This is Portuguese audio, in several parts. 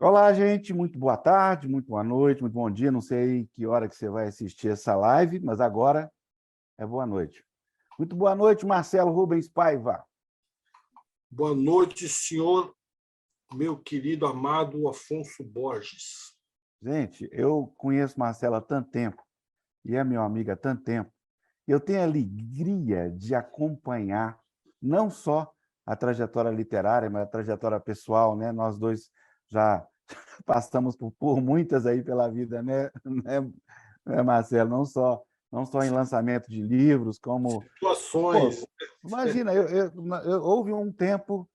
Olá, gente, muito boa tarde, muito boa noite, muito bom dia. Não sei que hora que você vai assistir essa live, mas agora é boa noite. Muito boa noite, Marcelo Rubens Paiva. Boa noite, senhor, meu querido amado Afonso Borges. Gente, eu conheço Marcelo há tanto tempo e é meu amigo há tanto tempo. E eu tenho a alegria de acompanhar não só a trajetória literária, mas a trajetória pessoal, né? Nós dois já passamos por muitas aí pela vida, né, Marcelo? Não só em lançamento de livros, como... Situações. Pô, imagina, houve um tempo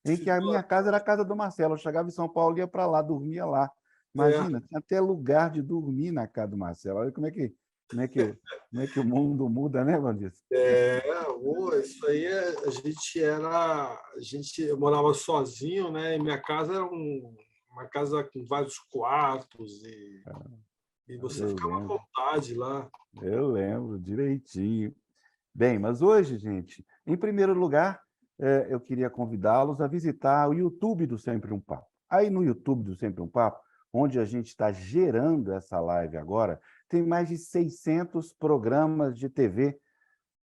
em que a minha casa era a casa do Marcelo. Eu chegava em São Paulo, ia para lá, dormia lá. Imagina, tinha até lugar de dormir na casa do Marcelo. Olha como é que o mundo muda, né, Vandis? Isso aí eu morava sozinho, né? E minha casa era uma casa com vários quartos e você Eu ficava à lembro, vontade lá. eu lembro direitinho. Bem, mas hoje, gente, em primeiro lugar, eu queria convidá-los a visitar o YouTube do Sempre um Papo. Aí no YouTube do Sempre um Papo, onde a gente está gerando essa live agora, tem mais de 600 programas de TV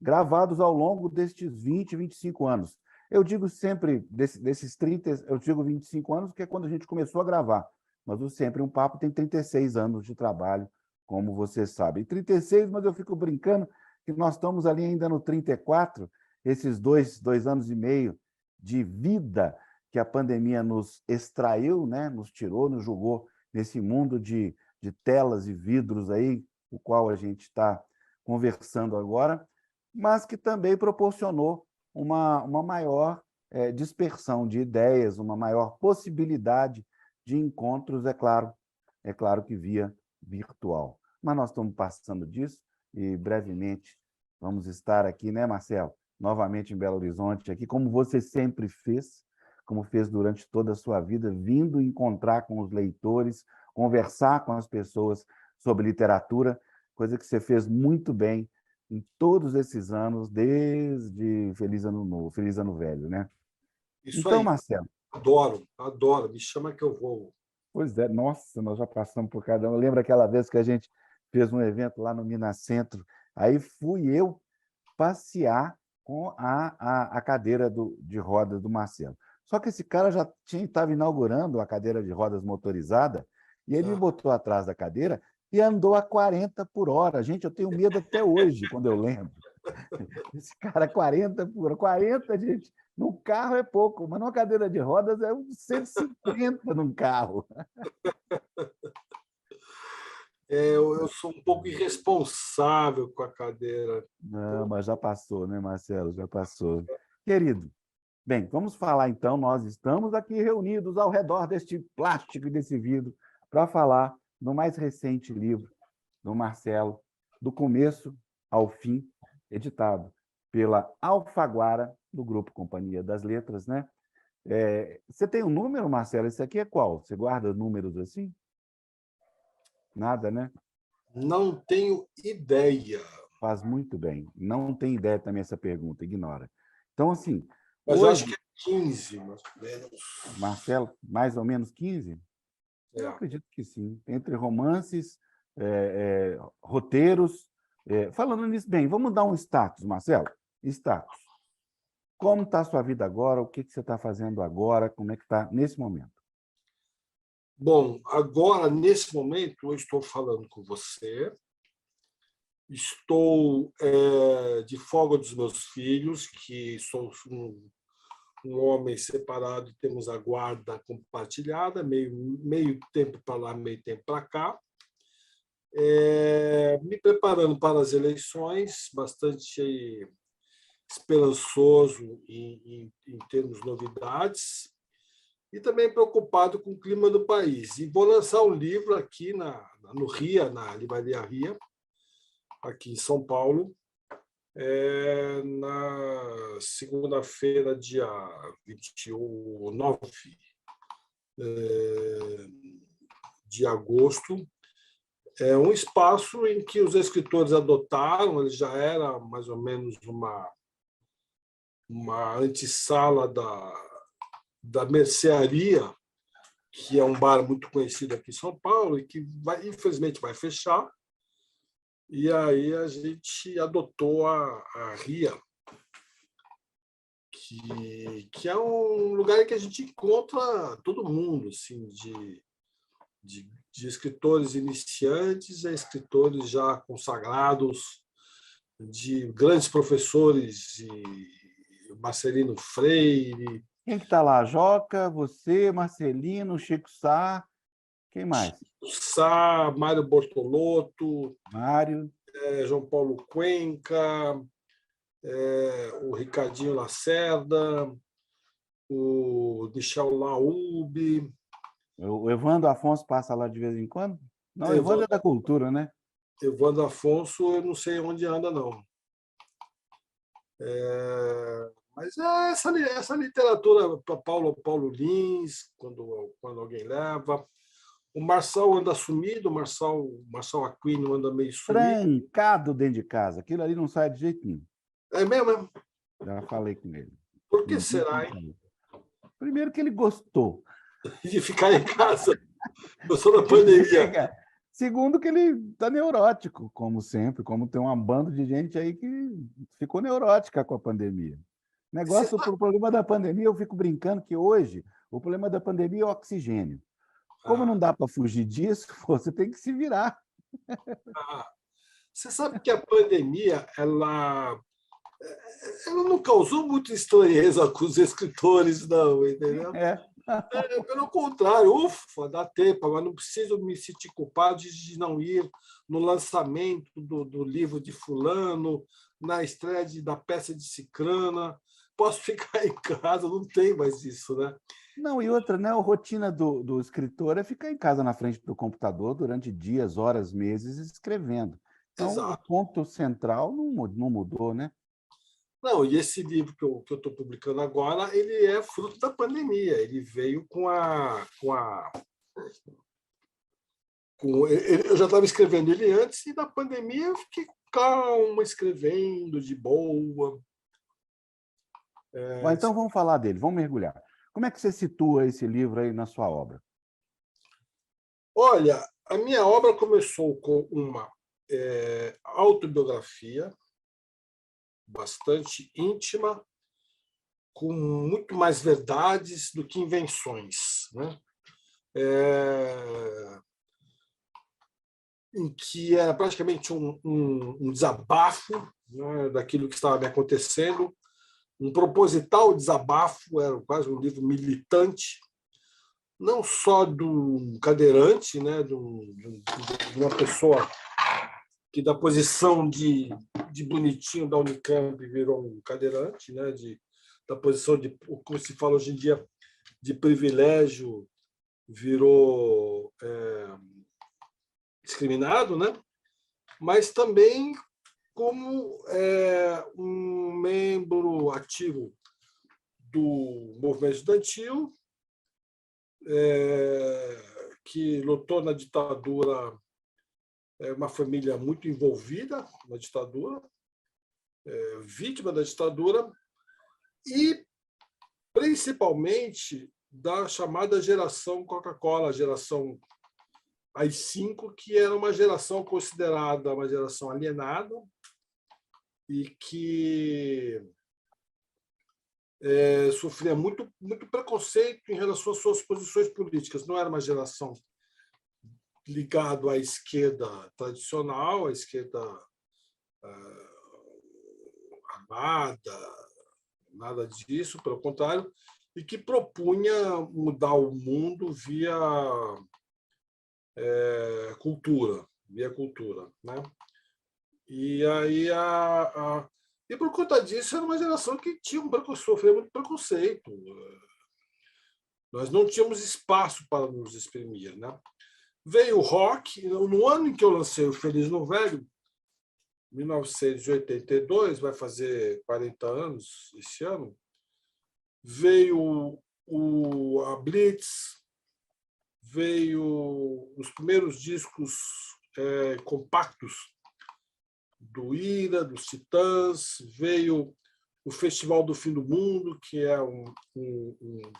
gravados ao longo destes 20, 25 anos. Eu digo sempre, desses 30, eu digo 25 anos, que é quando a gente começou a gravar, mas o Sempre um Papo tem 36 anos de trabalho, como você sabe. 36, mas eu fico brincando que nós estamos ali ainda no 34, esses dois anos e meio de vida que a pandemia nos extraiu, né? Nos tirou, nos jogou nesse mundo de telas e vidros aí, o qual a gente está conversando agora, mas que também proporcionou uma maior dispersão de ideias, uma maior possibilidade de encontros, é claro que via virtual. Mas nós estamos passando disso e brevemente vamos estar aqui, né, Marcelo? Novamente em Belo Horizonte, aqui, como você sempre fez, como fez durante toda a sua vida, vindo encontrar com os leitores, conversar com as pessoas sobre literatura, coisa que você fez muito bem em todos esses anos, desde Feliz Ano Novo, Feliz Ano Velho, né? Isso Então, aí, Marcelo, adoro, adoro. Me chama que eu vou. pois é, nossa, nós já passamos por cada um. Eu lembro aquela vez que a gente fez um evento lá no Minas Centro, aí fui eu passear com a cadeira de rodas do Marcelo. Só que esse cara já estava inaugurando a cadeira de rodas motorizada e ele me Ah, botou atrás da cadeira e andou a 40 por hora. Gente, eu tenho medo até hoje, quando eu lembro. Esse cara, 40 por hora. 40, gente, num carro é pouco, mas numa cadeira de rodas é uns 150 num carro. eu sou um pouco irresponsável com a cadeira. Não, mas já passou, né, Marcelo? Já passou. Querido, bem, vamos falar então. Nós estamos aqui reunidos ao redor deste plástico e desse vidro para falar do mais recente livro do Marcelo, do começo ao fim, editado pela Alfaguara, do Grupo Companhia das Letras, né? Você tem um número, Marcelo? Esse aqui é qual? Você guarda números assim? Nada, né? Não tenho ideia, Faz muito bem. Não tem ideia também essa pergunta, ignora. Então, assim, mas eu acho hoje, que é 15, mais ou menos. Marcelo, mais ou menos 15? Eu É. acredito que sim. Entre romances, roteiros. Falando nisso, bem, vamos dar um status, Marcelo. Status. Como está a sua vida agora? O que você está fazendo agora? Como é que está nesse momento? Bom, agora, nesse momento, eu estou falando com você, estou de folga dos meus filhos, que sou um homem separado e temos a guarda compartilhada, meio tempo para lá, meio tempo para cá. Me preparando para as eleições, bastante esperançoso em termos novidades, e também preocupado com o clima do país. E vou lançar um livro aqui no RIA, na Livraria RIA, aqui em São Paulo, na segunda-feira, dia 29 de agosto. É um espaço em que os escritores adotaram, ele já era mais ou menos uma antessala da mercearia que é um bar muito conhecido aqui em São Paulo e que infelizmente vai fechar. E aí a gente adotou a RIA, que é um lugar em que a gente encontra todo mundo, assim, de escritores iniciantes a escritores já consagrados, de grandes professores, de Marcelino Freire. Quem que está lá? Joca, você, Marcelino, Chico Sá, quem mais? Sá, Mário Bortolotto, Mário. João Paulo Cuenca, o Ricardinho Lacerda, o Michel Laub. O Evandro Afonso passa lá de vez em quando? Não, o Evandro é da cultura, né? Evandro Afonso, eu não sei onde anda, não. Mas é essa literatura para Paulo Lins, quando alguém leva. O Marçal anda sumido, o Marçal Aquino anda meio sumido. Trancado dentro de casa. Aquilo ali não sai de jeito nenhum. É mesmo? Já falei com ele. Por que será, hein? Primeiro que ele gostou. De ficar em casa. Gostou da pandemia. Segundo que ele está neurótico, como sempre, como tem uma banda de gente aí que ficou neurótica com a pandemia. O problema da pandemia, eu fico brincando que hoje o problema da pandemia é o oxigênio. Como não dá para fugir disso, você tem que se virar. Você sabe que a pandemia ela não causou muita estranheza com os escritores, não, entendeu? Pelo contrário, ufa, dá tempo, mas não preciso me sentir culpado de não ir no lançamento do livro de fulano, na estreia da peça de cicrana, posso ficar em casa, não tem mais isso, né? Não, e outra, né? A rotina do escritor é ficar em casa na frente do computador durante dias, horas, meses, escrevendo. Então, Exato. o ponto central não mudou, né? Não, e esse livro que eu estou publicando agora, ele é fruto da pandemia. Ele veio eu já estava escrevendo ele antes, e na pandemia eu fiquei calma, escrevendo, de boa. Então, vamos falar dele, vamos mergulhar. Como é que você situa esse livro aí na sua obra? Olha, a minha obra começou com uma autobiografia bastante íntima, com muito mais verdades do que invenções, né? Em que era praticamente um desabafo, né, daquilo que estava me acontecendo, um proposital desabafo, era quase um livro militante, não só do cadeirante, né, de uma pessoa que da posição de bonitinho da Unicamp virou um cadeirante, né, da posição de, como se fala hoje em dia, de privilégio, virou discriminado, né? Mas também como um membro ativo do movimento estudantil, que lutou na ditadura, uma família muito envolvida na ditadura, vítima da ditadura, e principalmente da chamada geração Coca-Cola, a geração AI-5, que era uma geração considerada uma geração alienada e que sofria muito preconceito em relação às suas posições políticas. Não era uma geração ligada à esquerda tradicional, à esquerda armada, nada disso, pelo contrário, e que propunha mudar o mundo via cultura, né? E aí e por conta disso era uma geração que tinha sofria muito preconceito. Nós não tínhamos espaço para nos exprimir, né? Veio o rock, no ano em que eu lancei o Feliz no Velho, 1982, vai fazer 40 anos esse ano, veio a Blitz, veio os primeiros discos compactos do Ira, dos Titãs, veio o Festival do Fim do Mundo, que é um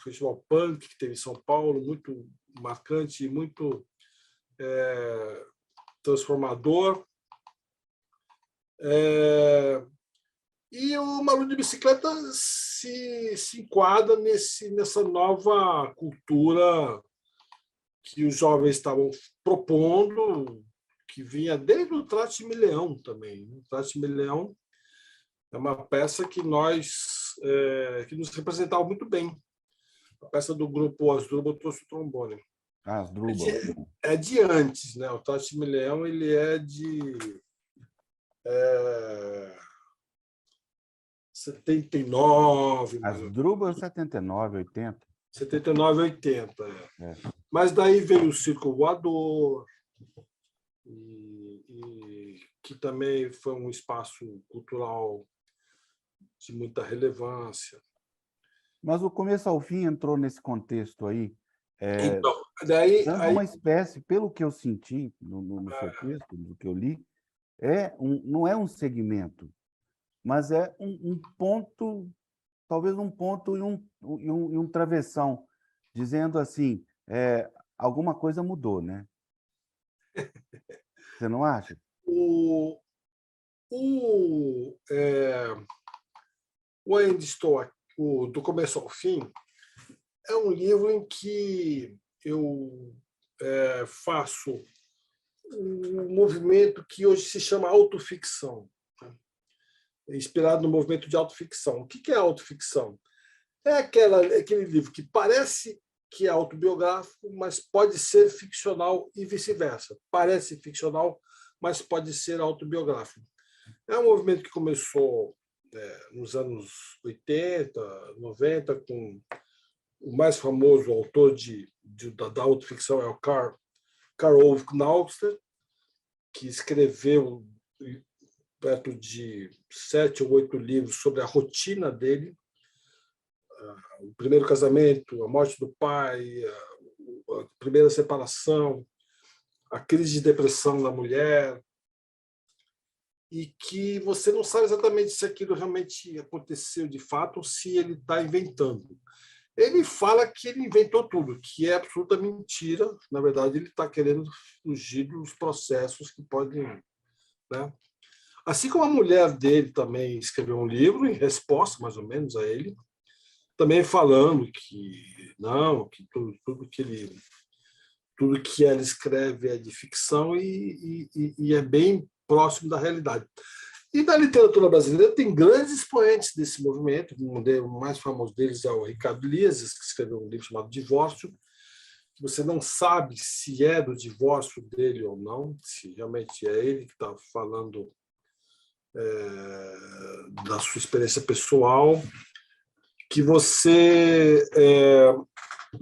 festival punk que teve em São Paulo, muito marcante e muito transformador. E o Maluco de Bicicleta se enquadra nessa nova cultura que os jovens estavam propondo, que vinha desde o Trate-me-Leão também. O Trate-me-Leão é uma peça que nos representava muito bem. A peça do grupo Asdrubal trouxe o trombone. Asdrubal. É de antes, né? O Trate-me-Leão ele é de 79. Asdrubal 79, 80. 79, 80. Mas daí veio o Circo Voador, que também foi um espaço cultural de muita relevância. Mas o Começo ao Fim entrou nesse contexto aí. Então, daí uma espécie, pelo que eu senti no seu texto, do que eu li, não é um segmento, mas é um ponto, talvez um ponto e um travessão, dizendo assim, alguma coisa mudou, né? Você não acha? Ainda Estou Aqui, do Começo ao Fim, é um livro em que eu faço um movimento que hoje se chama autoficção, inspirado no movimento de autoficção. O que é autoficção? É aquele livro que parece que é autobiográfico, mas pode ser ficcional e vice-versa. Parece ficcional, mas pode ser autobiográfico. É um movimento que começou nos anos 80, 90, com o mais famoso autor da autoficção é o Karl Ove Knausgaard, que escreveu perto de 7 ou 8 livros sobre a rotina dele, o primeiro casamento, a morte do pai, a primeira separação, a crise de depressão da mulher, e que você não sabe exatamente se aquilo realmente aconteceu de fato ou se ele está inventando. Ele fala que ele inventou tudo, que é absoluta mentira. Na verdade, ele está querendo fugir dos processos que podem... Né? Assim como a mulher dele também escreveu um livro, em resposta, mais ou menos, a ele, também falando que não, que tudo que ela escreve é de ficção e é bem próximo da realidade. E na literatura brasileira tem grandes expoentes desse movimento. O mais famoso deles é o Ricardo Lises, que escreveu um livro chamado Divórcio, que você não sabe se é do divórcio dele ou não, se realmente é ele que está falando da sua experiência pessoal, que você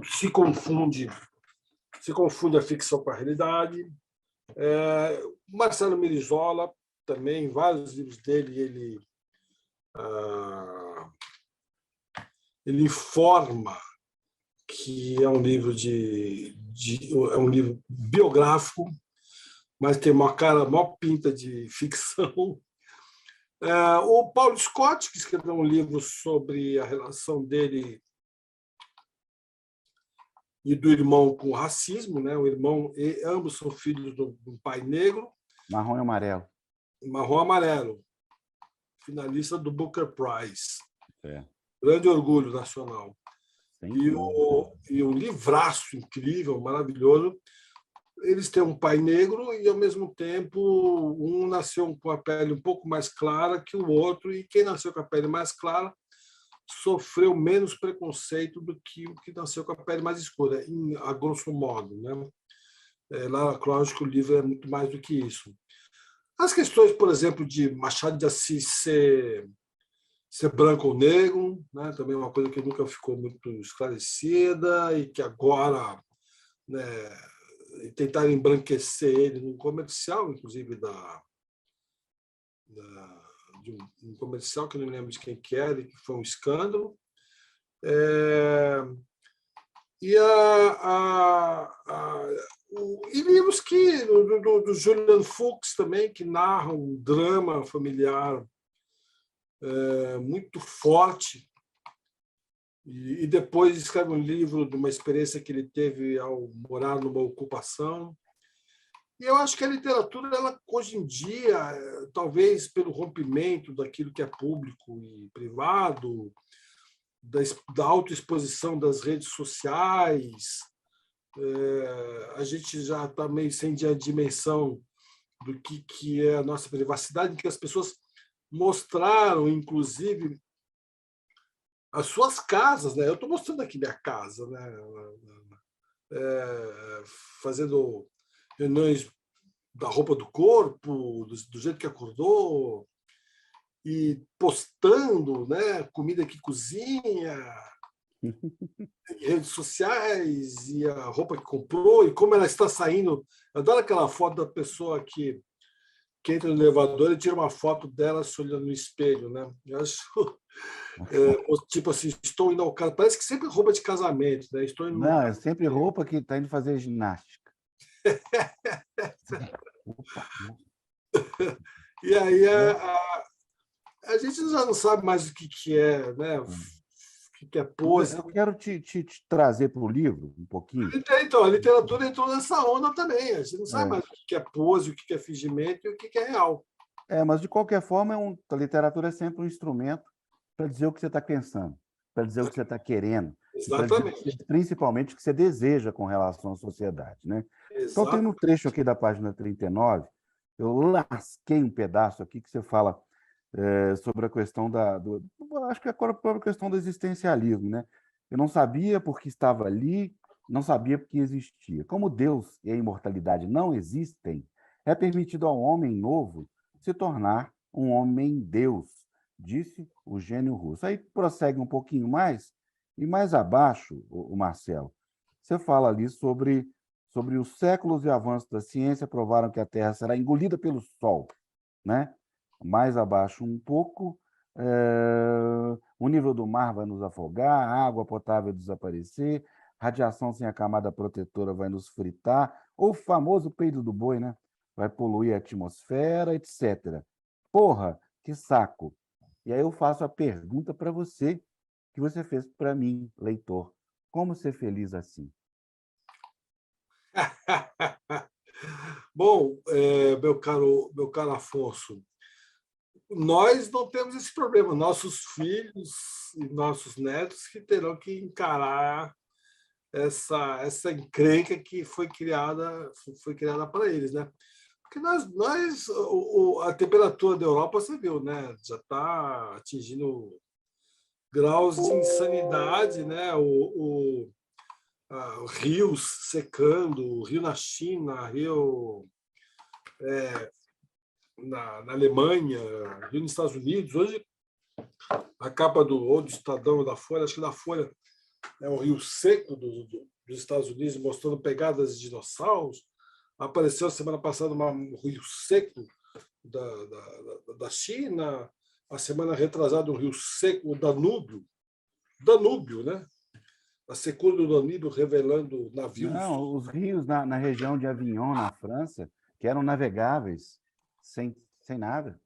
se confunde a ficção com a realidade. Marcelo Mirizola, também, em vários livros dele, ele informa que é um livro é um livro biográfico, mas tem uma pinta de ficção. O Paulo Scott, que escreveu um livro sobre a relação dele e do irmão com o racismo, né? O irmão e ambos são filhos de um pai negro. Marrom e Amarelo. Marrom e Amarelo, finalista do Booker Prize. Grande orgulho nacional. E um livraço incrível, maravilhoso. Eles têm um pai negro e, ao mesmo tempo, um nasceu com a pele um pouco mais clara que o outro, e quem nasceu com a pele mais clara sofreu menos preconceito do que o que nasceu com a pele mais escura, a grosso modo, né? Lógico que o livro é muito mais do que isso. As questões, por exemplo, de Machado de Assis ser branco ou negro, né? Também é uma coisa que nunca ficou muito esclarecida e que agora, né, tentaram embranquecer ele num comercial, inclusive de um comercial que eu não me lembro de quem que era, que foi um escândalo. E livros do Julian Fuchs também, que narram um drama familiar muito forte E depois escreve um livro de uma experiência que ele teve ao morar numa ocupação. E eu acho que a literatura, ela, hoje em dia, talvez pelo rompimento daquilo que é público e privado, da autoexposição das redes sociais, a gente já está meio sem a dimensão do que é a nossa privacidade, em que as pessoas mostraram, inclusive, as suas casas. Né? Eu estou mostrando aqui minha casa, né? Fazendo reuniões da roupa do corpo, do jeito que acordou, e postando, né, comida que cozinha, em redes sociais, e a roupa que comprou, e como ela está saindo. Eu adoro aquela foto da pessoa que entra no elevador e tira uma foto dela se olhando no espelho. Né? Eu acho, tipo assim, estou indo ao casamento. Parece que sempre roupa de casamento. Né? Estou indo Não, é sempre roupa que está indo fazer ginástica. Opa. E aí a gente já não sabe mais o que é, né? O que é pose. Eu quero te trazer para o livro um pouquinho. Então, a literatura entrou nessa onda também. A gente não sabe mais o que é pose, o que é fingimento e o que é real. Mas, de qualquer forma, a literatura é sempre um instrumento para dizer o que você está pensando, para dizer o que você está querendo, Exatamente. Principalmente o que você deseja com relação à sociedade. Né? Então, tem no trecho aqui da página 39, eu lasquei um pedaço aqui que você fala sobre a questão acho que é a própria questão do existencialismo. Né? Eu não sabia porque estava ali, não sabia porque existia. Como Deus e a imortalidade não existem, é permitido ao homem novo se tornar um homem-deus, disse o gênio russo. Aí prossegue um pouquinho mais, e mais abaixo, o Marcelo, você fala ali sobre os séculos e avanços da ciência provaram que a Terra será engolida pelo Sol. Né? Mais abaixo um pouco, o nível do mar vai nos afogar, a água potável vai desaparecer, radiação sem a camada protetora vai nos fritar, o famoso peido do boi, né? Vai poluir a atmosfera, etc. Porra, que saco! E aí eu faço a pergunta para você, que você fez para mim, leitor. Como ser feliz assim? Bom, meu caro Afonso, nós não temos esse problema. Nossos filhos e nossos netos que terão que encarar essa encrenca que foi criada para eles, né? Porque a temperatura da Europa, você viu, né? Já está atingindo graus de insanidade, né? Rios secando, rio na China, rio na Alemanha, rio nos Estados Unidos. Hoje, a capa ou do Estadão ou da Folha, acho que da Folha, é um rio seco dos Estados Unidos, mostrando pegadas de dinossauros. Apareceu semana passada um rio seco da China, a semana retrasada um rio seco, o Danúbio, né? A secura do Danúbio revelando navios. Não, os rios na região de Avignon, na França, que eram navegáveis, sem nada.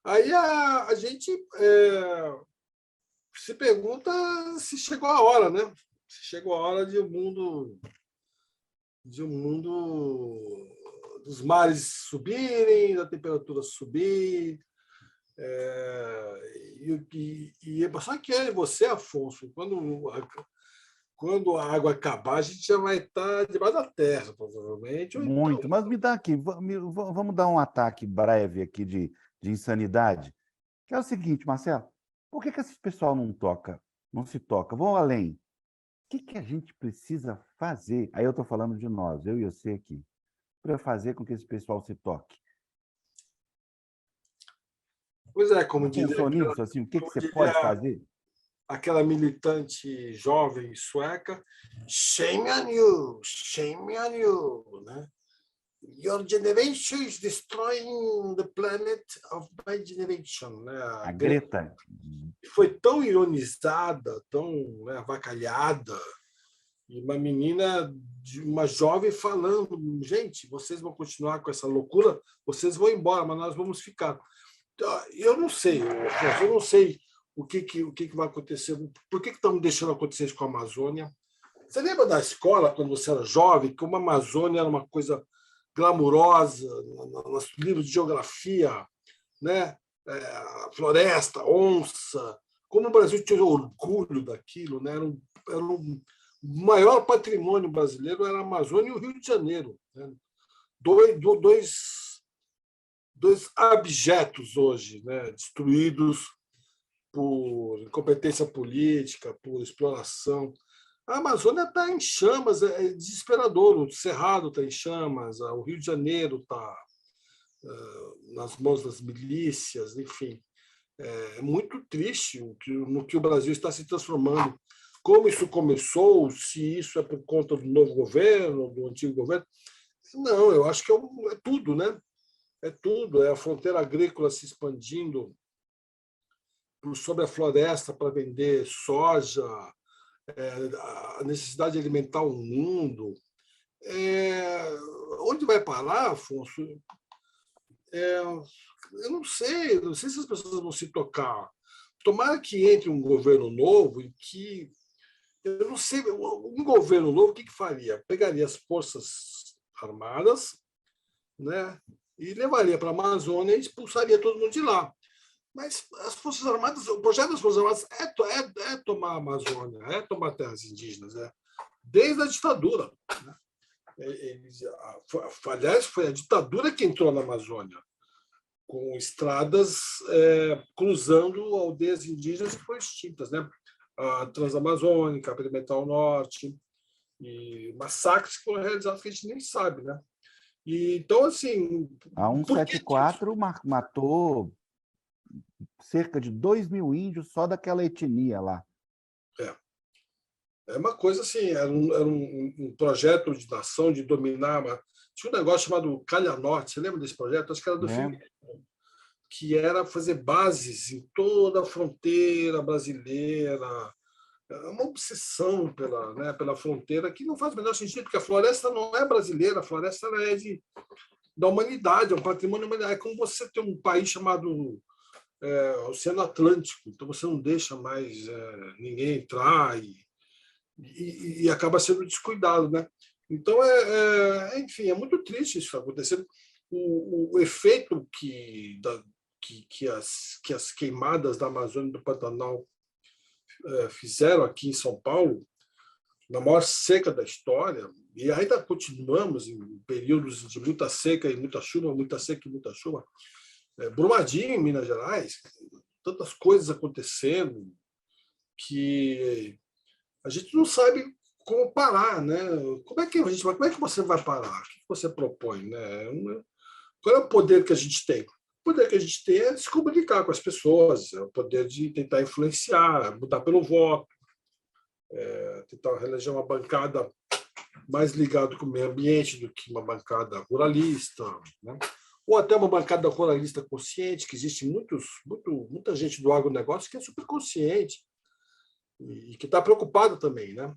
Aí a gente se pergunta se chegou a hora, né? Se chegou a hora de um mundo dos mares subirem, da temperatura subir. Só que você, Afonso, quando a água acabar, a gente já vai estar debaixo da terra, provavelmente. Muito, mas me dá aqui, vamos dar um ataque breve aqui de insanidade, que é o seguinte, Marcelo, por que esse pessoal não se toca? Vamos além. O que a gente precisa fazer? Aí eu estou falando de nós, eu e você aqui, para fazer com que esse pessoal se toque. Pois é, como pensou nisso, assim, o que você pode fazer? Aquela militante jovem sueca, shame on you, né? Your generation is destroying the planet of my generation. Né? A Greta. Foi tão ironizada, tão, né, avacalhada, e uma jovem falando, gente, vocês vão continuar com essa loucura, vocês vão embora, mas nós vamos ficar. Eu não sei, Afonso, eu não sei o que vai acontecer, por que estamos deixando acontecer isso com a Amazônia. Você lembra da escola, quando você era jovem, que uma Amazônia era uma coisa glamurosa, nos livros de geografia, né? Floresta, onça, como o Brasil tinha orgulho daquilo, né? O maior patrimônio brasileiro era a Amazônia e o Rio de Janeiro. Né? Dois abjetos hoje, né? Destruídos por incompetência política, por exploração. A Amazônia está em chamas, é desesperador. O Cerrado está em chamas, o Rio de Janeiro está nas mãos das milícias, enfim. É muito triste no que o Brasil está se transformando. Como isso começou, se isso é por conta do novo governo, do antigo governo. Não, eu acho que é tudo, né? É tudo. É a fronteira agrícola se expandindo sobre a floresta para vender soja, a necessidade de alimentar o mundo. Onde vai parar, Afonso? Eu não sei se as pessoas vão se tocar. Tomara que entre um governo novo e que. Eu não sei, um governo novo, o que faria? Pegaria as forças armadas, né, e levaria para a Amazônia e expulsaria todo mundo de lá. Mas as Forças Armadas, o projeto das Forças Armadas é tomar a Amazônia, é tomar terras indígenas, desde a ditadura. Né? Aliás, foi a ditadura que entrou na Amazônia, com estradas cruzando aldeias indígenas que foram extintas, né? A Transamazônica, a Perimetral Norte, e massacres que foram realizados que a gente nem sabe, né? E, então, assim... A 174 matou cerca de 2.000 índios só daquela etnia lá. É uma coisa assim, era um projeto de nação, de dominar. Tinha um negócio chamado Calha Norte, você lembra desse projeto? Acho que era do Felipe, que era fazer bases em toda a fronteira brasileira. É uma obsessão pela fronteira que não faz o menor sentido, porque a floresta não é brasileira, a floresta é da humanidade, é um patrimônio da humanidade. É como você ter um país chamado Oceano Atlântico, então você não deixa mais ninguém entrar e acaba sendo descuidado, né? Então, enfim, é muito triste isso acontecendo. O efeito que as queimadas da Amazônia e do Pantanal fizeram aqui em São Paulo, na maior seca da história, e ainda continuamos em períodos de muita seca e muita chuva, muita seca e muita chuva. Brumadinho, em Minas Gerais, tantas coisas acontecendo que a gente não sabe como parar, né? Como é que você vai parar? O que você propõe, né? Qual é o poder que a gente tem? O poder que a gente tem é se comunicar com as pessoas, é o poder de tentar influenciar, mudar pelo voto, tentar eleger uma bancada mais ligada com o meio ambiente do que uma bancada ruralista, né? Ou até uma bancada ruralista consciente, que existe muita gente do agronegócio que é super consciente e que está preocupado também, né?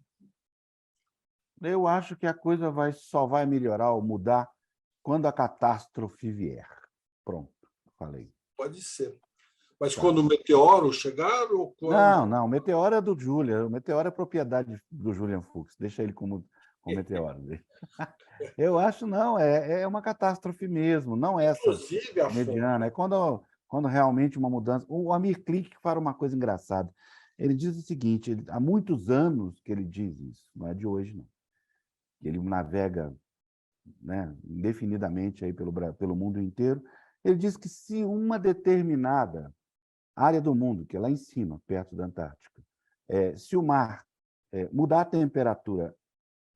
Eu acho que a coisa só vai melhorar ou mudar quando a catástrofe vier. Pronto, falei. Pode ser. Mas Tá. quando o meteoro chegar ou quando... Não, o meteoro é do Julian. O meteoro é propriedade do Julian Fuchs. Deixa ele como meteoro dele. Eu acho não, é uma catástrofe mesmo, não essa Inclusive, Afonso, mediana. É quando realmente uma mudança. O Amir Klink fala uma coisa engraçada. Ele diz o seguinte: há muitos anos que ele diz isso, não é de hoje, não. Ele navega, né, indefinidamente aí pelo mundo inteiro. Ele diz que se uma determinada área do mundo, que é lá em cima, perto da Antártica, se o mar mudar a temperatura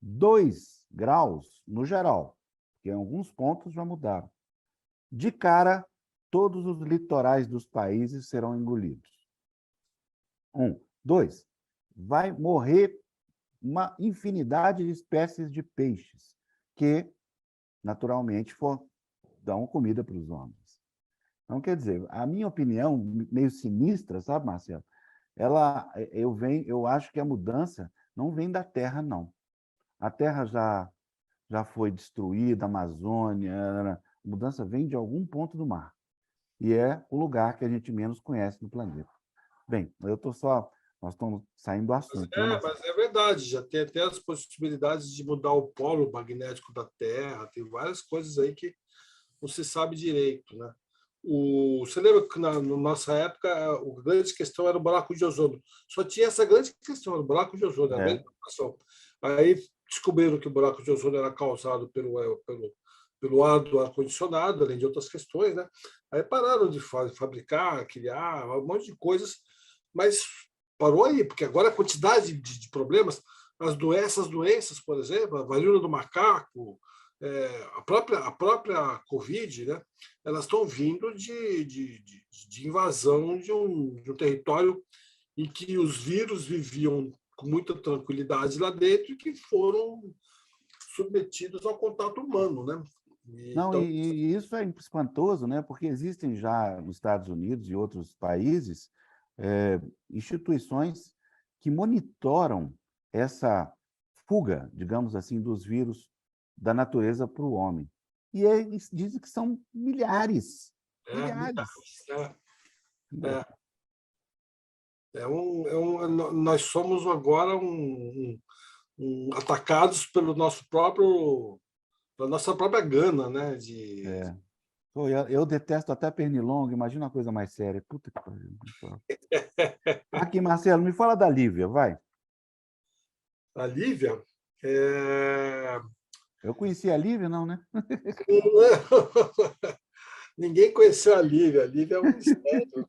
2 graus, no geral, que em alguns pontos já mudaram, de cara, todos os litorais dos países serão engolidos. 1. 2. Vai morrer uma infinidade de espécies de peixes que, naturalmente, dão comida para os homens. Então, quer dizer, a minha opinião, meio sinistra, sabe, Marcelo? Eu acho que a mudança não vem da Terra, não. A Terra já foi destruída, a Amazônia, a mudança vem de algum ponto do mar. e é o lugar que a gente menos conhece no planeta. Bem, nós estamos saindo do assunto, né, Marcelo? Mas é verdade, já tem até as possibilidades de mudar o polo magnético da Terra, tem várias coisas aí que não se sabe direito, né? Você lembra que na nossa época a grande questão era o buraco de ozônio? Só tinha essa grande questão, era o buraco de ozônio, a grande É. preocupação. Aí descobriram que o buraco de ozônio era causado pelo ar do ar-condicionado, além de outras questões, né? Aí pararam de fabricar, criar um monte de coisas, mas parou aí, porque agora a quantidade de problemas, essas doenças, por exemplo, a varíola do macaco, a própria Covid, né, elas estão vindo de invasão de um território em que os vírus viviam com muita tranquilidade lá dentro e que foram submetidos ao contato humano, né? Não, Então, e isso é espantoso, né? Porque existem já nos Estados Unidos e outros países instituições que monitoram essa fuga, digamos assim, dos vírus da natureza para o homem. E eles dizem que são milhares, milhares. é, nós somos agora atacados pela nossa própria gana, né? É. Pô, eu detesto até pernilongo, imagina uma coisa mais séria. Puta que pariu. Aqui, Marcelo, me fala da Lívia, vai. A Lívia é... Eu conheci a Lívia, não, né? Ninguém conheceu a Lívia. A Lívia é um mistério.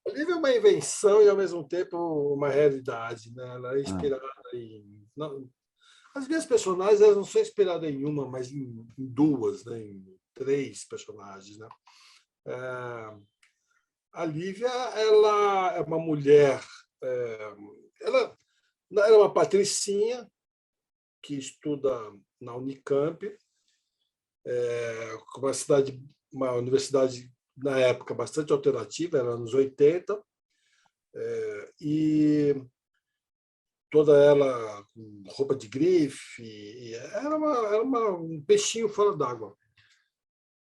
A Lívia é uma invenção e, ao mesmo tempo, uma realidade. Né? Ela é Ah, inspirada em... As minhas personagens elas não são inspiradas em uma, mas em duas, né? Em três personagens. Né? É... A Lívia ela é uma mulher... ela era uma patricinha que estuda na Unicamp, uma universidade na época bastante alternativa, era anos 80, e toda ela com roupa de grife, e um peixinho fora d'água.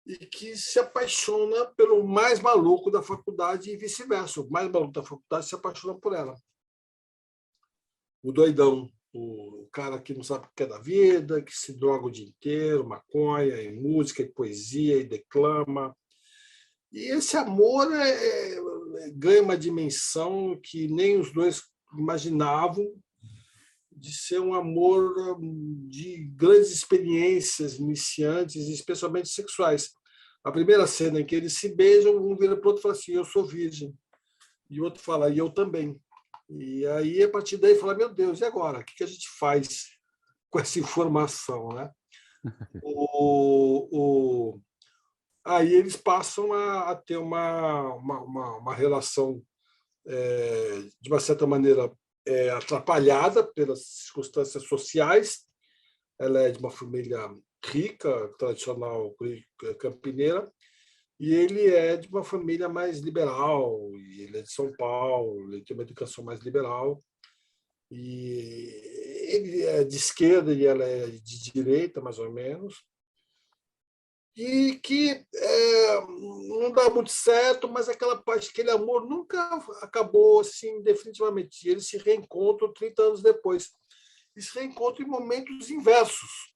E que se apaixona pelo mais maluco da faculdade e vice-versa. O mais maluco da faculdade se apaixona por ela. O doidão, o cara que não sabe o que é da vida, que se droga o dia inteiro, maconha, e música, e poesia, e declama. E esse amor ganha uma dimensão que nem os dois imaginavam, de ser um amor de grandes experiências iniciantes, especialmente sexuais. A primeira cena em que eles se beijam, um vira para o outro e fala assim: eu sou virgem. E o outro fala: e eu também. E aí, a partir daí, fala: meu Deus, e agora? O que a gente faz com essa informação? Né? Aí eles passam a ter uma relação, de uma certa maneira, atrapalhada pelas circunstâncias sociais. Ela é de uma família rica, tradicional campineira, e ele é de uma família mais liberal, e ele é de São Paulo, ele tem uma educação mais liberal, e ele é de esquerda e ela é de direita, mais ou menos, e que não dá muito certo, mas aquele amor nunca acabou assim definitivamente. Eles se reencontram 30 anos depois. E se reencontram em momentos inversos.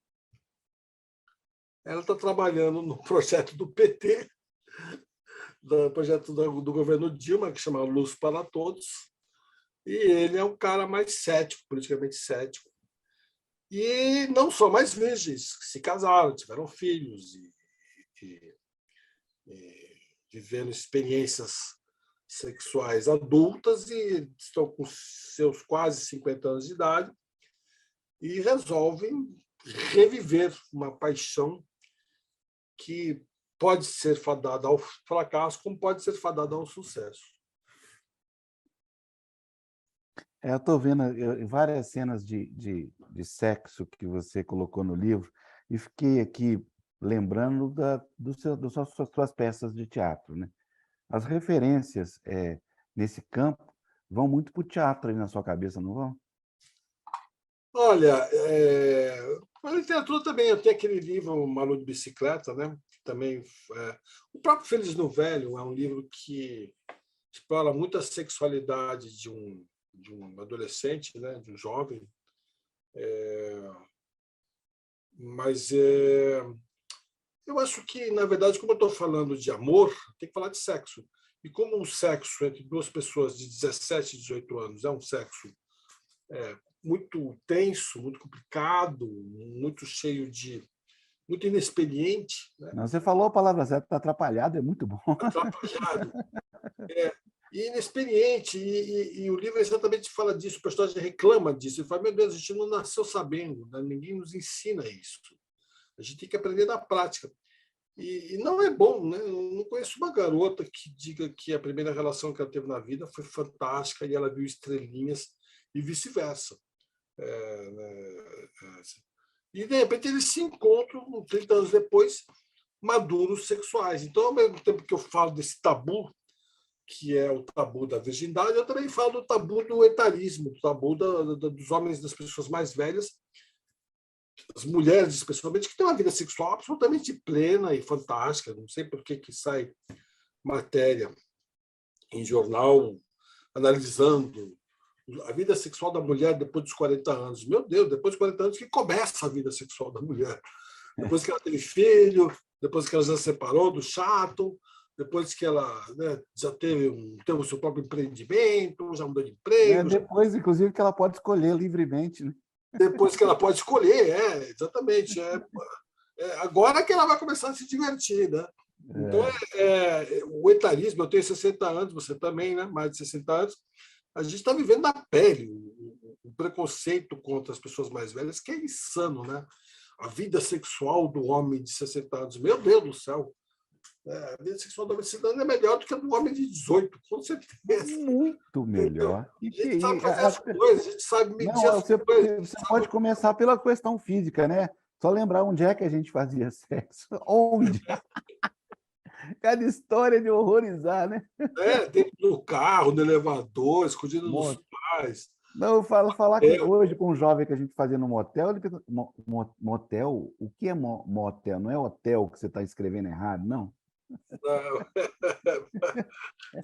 Ela está trabalhando no projeto do PT, do projeto do governo Dilma, que chama Luz para Todos, e ele é um cara mais cético, politicamente cético. E não só mais virgens, que se casaram, tiveram filhos e viveram experiências sexuais adultas e estão com seus quase 50 anos de idade e resolvem reviver uma paixão que pode ser fadada ao fracasso, como pode ser fadada ao sucesso. eu estou vendo várias cenas de sexo que você colocou no livro e fiquei aqui lembrando das suas peças de teatro, né? As referências nesse campo vão muito para o teatro aí na sua cabeça, não vão? Olha, a literatura também, eu tenho aquele livro Malu de Bicicleta, né? Que também... O próprio Feliz no Velho é um livro que explora muito a sexualidade de um adolescente, né, de um jovem, mas eu acho que, na verdade, como eu estou falando de amor, tem que falar de sexo. E como o sexo entre duas pessoas de 17 e 18 anos é um sexo muito tenso, muito complicado, muito cheio de... muito inexperiente, né? Não, você falou a palavra certa, está atrapalhado, é muito bom. Atrapalhado. E inexperiente, e o livro exatamente fala disso, o personagem reclama disso, ele fala, meu Deus, a gente não nasceu sabendo, né? Ninguém nos ensina isso, a gente tem que aprender na prática. E não é bom, né? Eu não conheço uma garota que diga que a primeira relação que ela teve na vida foi fantástica e ela viu estrelinhas e vice-versa. E, de repente, eles se encontram, 30 anos depois, maduros sexuais. Então, ao mesmo tempo que eu falo desse tabu, que é o tabu da virgindade, eu também falo do tabu do etarismo, do tabu dos homens, das pessoas mais velhas, das mulheres, especialmente, que têm uma vida sexual absolutamente plena e fantástica. Não sei por que sai matéria em jornal analisando a vida sexual da mulher depois dos 40 anos. Meu Deus, depois dos 40 anos que começa a vida sexual da mulher. Depois que ela teve filho, depois que ela já se separou do chato, depois que ela, né, já teve o seu próprio empreendimento, já mudou de emprego. Depois, inclusive, que ela pode escolher livremente, né? Depois que ela pode escolher, exatamente. Agora que ela vai começar a se divertir, né? Então, o etarismo, eu tenho 60 anos, você também, né? Mais de 60 anos, a gente está vivendo na pele o preconceito contra as pessoas mais velhas, que é insano, né? A vida sexual do homem de 60 anos, meu Deus do céu, a vida sexual do homem de 60 anos é melhor do que a do homem de 18, com certeza. Muito melhor. A gente sabe fazer as coisas, a gente sabe medir Não, as coisas. você pode começar pela questão física, né? Só lembrar onde é que a gente fazia sexo. Onde? Cada história de horrorizar, né? Dentro do carro, no elevador, escondido dos pais. Não, eu falo, falar que hoje com um jovem que a gente fazia no motel, ele pergunta, motel? O que é motel? Não é hotel que você está escrevendo errado, não?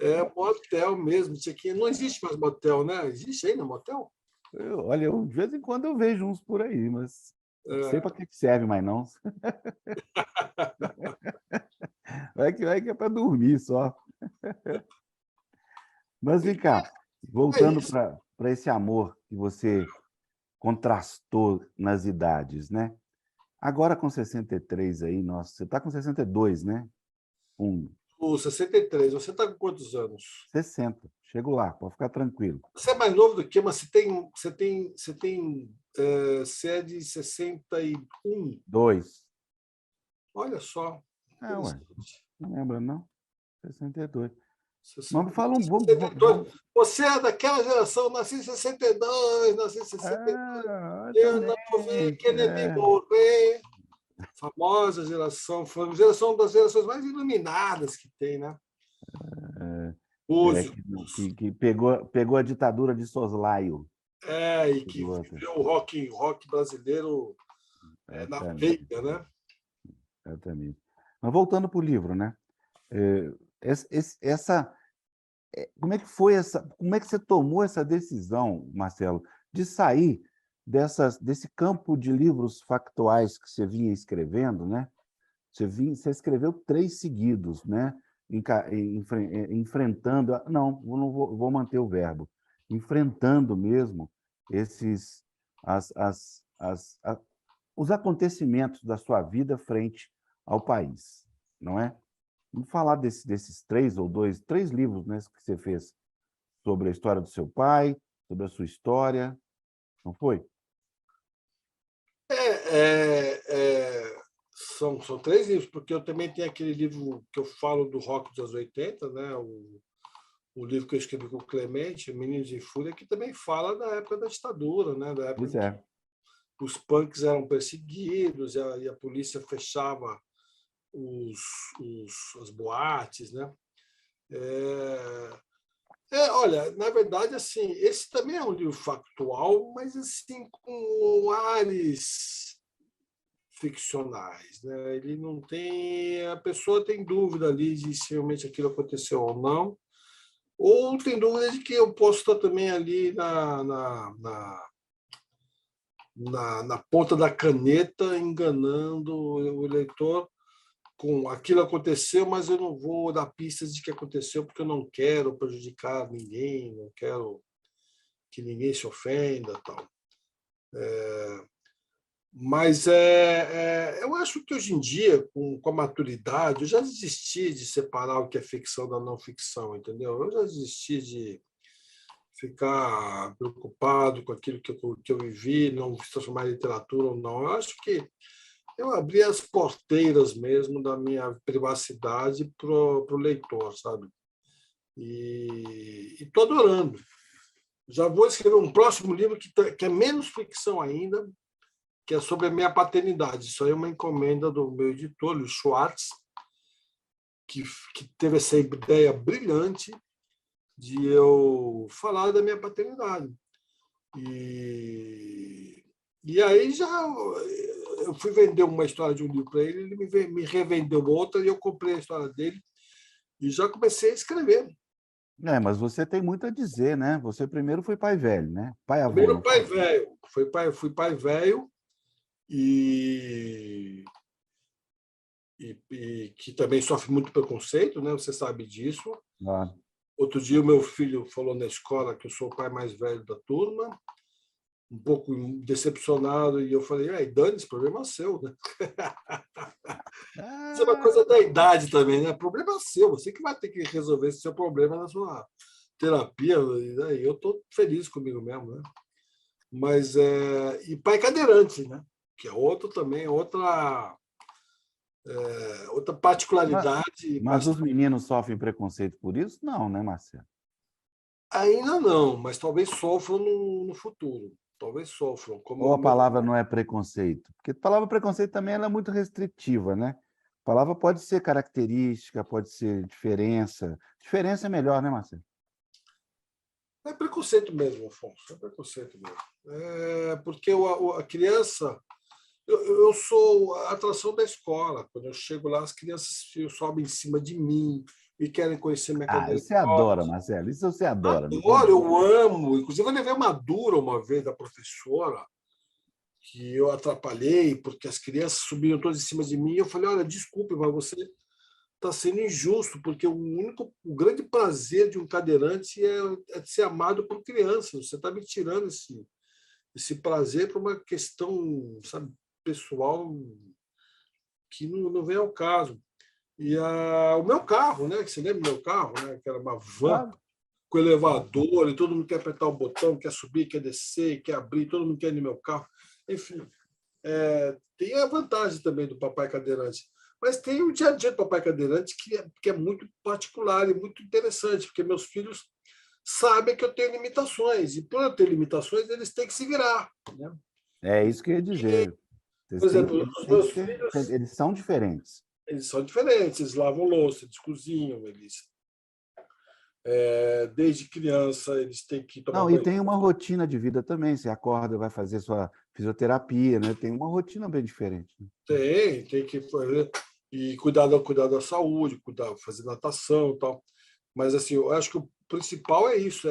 É motel mesmo. Não existe mais motel, né? Existe ainda motel? Olha, de vez em quando eu vejo uns por aí, mas não sei para que serve mais não. Vai que é para dormir só. Mas vem cá, voltando para esse amor que você contrastou nas idades, né? Agora com 63 aí, nossa, você está com 62, né? O 63. Você está com quantos anos? 60. Chego lá, pode ficar tranquilo. Você é mais novo do que, mas você é de 61. 2. Olha só. Ué, não lembra, não? 62. 62. Mas fala um bom. Você é daquela geração, nasci em 62, nasci em 62. Eu não vi Kennedy morrer. Famosa geração, foi uma das gerações mais iluminadas que tem, né? Que pegou a ditadura de Soslaio. E que viveu o rock brasileiro na veia, né? Exatamente. Mas voltando para o livro, né? Como é que foi como é que você tomou essa decisão, Marcelo, de sair desse campo de livros factuais que você vinha escrevendo, né? Você escreveu 3 seguidos, né? Enfrentando, não vou manter o verbo, enfrentando mesmo os acontecimentos da sua vida frente ao país, não é? Vamos falar desses 3 livros, né, que você fez sobre a história do seu pai, sobre a sua história, não foi? São 3 livros, porque eu também tenho aquele livro que eu falo do rock dos anos 80, né? O livro que eu escrevi com o Clemente, Meninos em Fúria, que também fala da época da ditadura, né? Da época que os punks eram perseguidos e a polícia fechava as boates, né? Olha, na verdade, assim, esse também é um livro factual, mas assim com ares ficcionais, né? Ele não tem, a pessoa tem dúvida ali de se realmente aquilo aconteceu ou não, ou tem dúvida de que eu posso estar também ali na ponta da caneta enganando o leitor com aquilo aconteceu, mas eu não vou dar pistas de que aconteceu porque eu não quero prejudicar ninguém, não quero que ninguém se ofenda, tal. Mas eu acho que hoje em dia, com a maturidade, eu já desisti de separar o que é ficção da não ficção, entendeu? Eu já desisti de ficar preocupado com aquilo que eu vivi, não se transformar em literatura ou não. Eu acho que eu abri as porteiras mesmo da minha privacidade para o leitor, sabe? E estou adorando. Já vou escrever um próximo livro que é menos ficção ainda, que é sobre a minha paternidade. Isso aí é uma encomenda do meu editor, o Schwartz, que teve essa ideia brilhante de eu falar da minha paternidade. E aí já eu fui vender uma história de um livro para ele, ele me revendeu outra e eu comprei a história dele e já comecei a escrever. Mas você tem muito a dizer, né? Você primeiro foi pai velho, né? Pai-avô, Primeiro não pai foi? velho, fui pai velho e que também sofre muito preconceito, né? Você sabe disso. Claro. Outro dia o meu filho falou na escola que eu sou o pai mais velho da turma, um pouco decepcionado, e eu falei, Dani, esse problema é seu, né? Isso é uma Ah, coisa da idade também, né? Problema é seu, você que vai ter que resolver esse seu problema na sua terapia, e eu estou feliz comigo mesmo, né? Mas e pai cadeirante, né? Que é outro também, outra mas, particularidade mas os meninos sofrem preconceito por isso? Não, né, Marcelo? ainda não, mas talvez sofram no futuro. Talvez sofram, como Ou o a meu. palavra não é preconceito? Porque a palavra preconceito também ela é muito restritiva, né? A palavra pode ser característica, pode ser diferença. Diferença é melhor, né, Marcelo? É preconceito mesmo, Afonso, é preconceito mesmo. Porque a criança. Eu sou a atração da escola. Quando eu chego lá, as crianças sobem em cima de mim e querem conhecer minha Ah, cadeira de você adora, rodas. Marcelo. Isso você adora, não tem Adoro, dúvida. eu amo. Inclusive, eu levei uma dura uma vez da professora, que eu atrapalhei, porque as crianças subiam todas em cima de mim. E eu falei: olha, desculpe, mas você está sendo injusto, porque o grande prazer de um cadeirante é de ser amado por crianças. Você está me tirando esse prazer para uma questão, sabe, pessoal que não vem ao caso. E o meu carro, né? Que você lembra do meu carro, né? Que era uma van Claro. com elevador, e todo mundo quer apertar o botão, quer subir, quer descer, quer abrir, todo mundo quer ir no meu carro. Enfim, tem a vantagem também do papai cadeirante. Mas tem o dia a dia do papai cadeirante que é muito particular e muito interessante, porque meus filhos sabem que eu tenho limitações, e por eu ter limitações, eles têm que se virar. Né? É isso que eu ia dizer. Por exemplo, Eles os têm que meus ser, filhos, eles são diferentes. eles são diferentes, eles lavam louça, eles cozinham, eles desde criança eles têm que tomar Não, e banho. tem uma rotina de vida também. Você acorda, vai fazer sua fisioterapia, né? Tem uma rotina bem diferente, né? Tem que fazer e cuidar da saúde, fazer natação e tal. Mas assim, eu acho que o principal é isso,